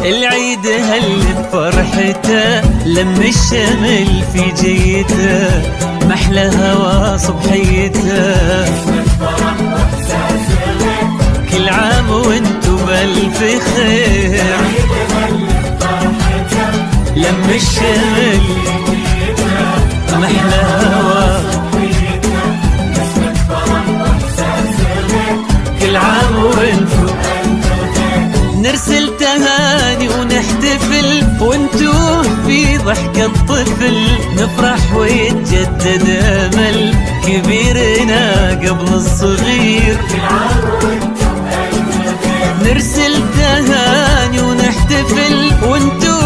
العيد هل بفرحته لم الشمل في جيته، محلى هوا صبحيته. كل عام وانتو بألف خير، لم الشمل محلى هوا. كل عام وانتو نرسل تهاني ونحتفل، وانتو في ضحكة طفل نفرح ويتجدد امل كبيرنا قبل الصغير. نرسل تهاني ونحتفل، وانتو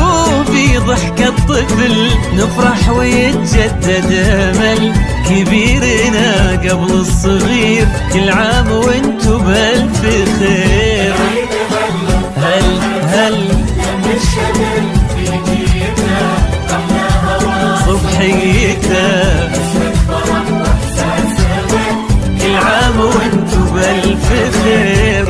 في ضحكة طفل نفرح ويتجدد امل كبيرنا قبل الصغير. كل عام وانتو بألف خير. هل صبحيته، كل عام وانتو بألف خير.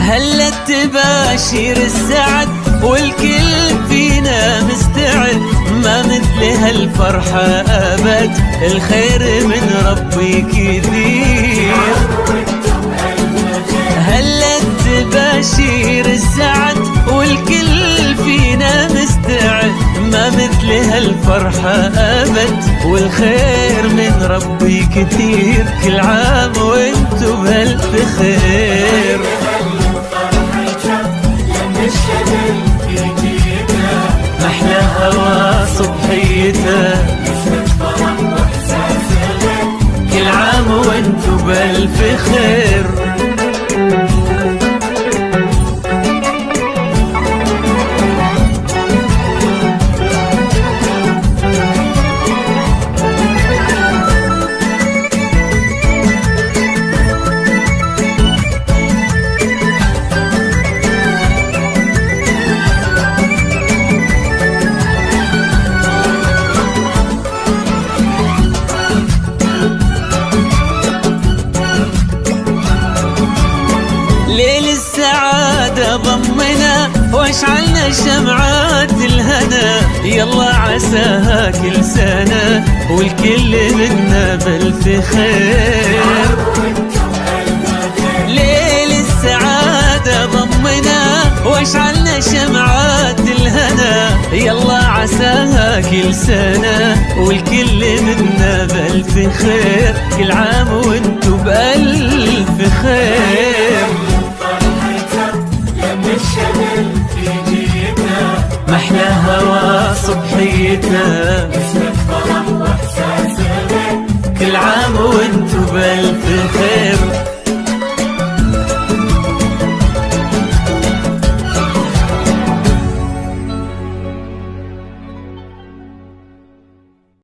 هلت تباشير السعد والكل فينا مستعد، ما مثل هالفرحة أبد الخير من ربي كثير. هلت تباشير السعد والكل فينا مستعد، ما مثل هالفرحة أبد والخير من ربي كثير. كل عام وانتو بألف خير. محلى هوا صبحيته، كل عام وانتو بألف خير. ليل السعادة ضمنا واشعلنا شمعات الهنا، يلا عساها كل سنة والكل منا بألف خير. ليل السعادة ضمنا واشعلنا شمعات الهنا، يلا عساها كل سنة والكل منا بألف خير. كل عام وانتو بألف خير. محلى هوا صبحيته،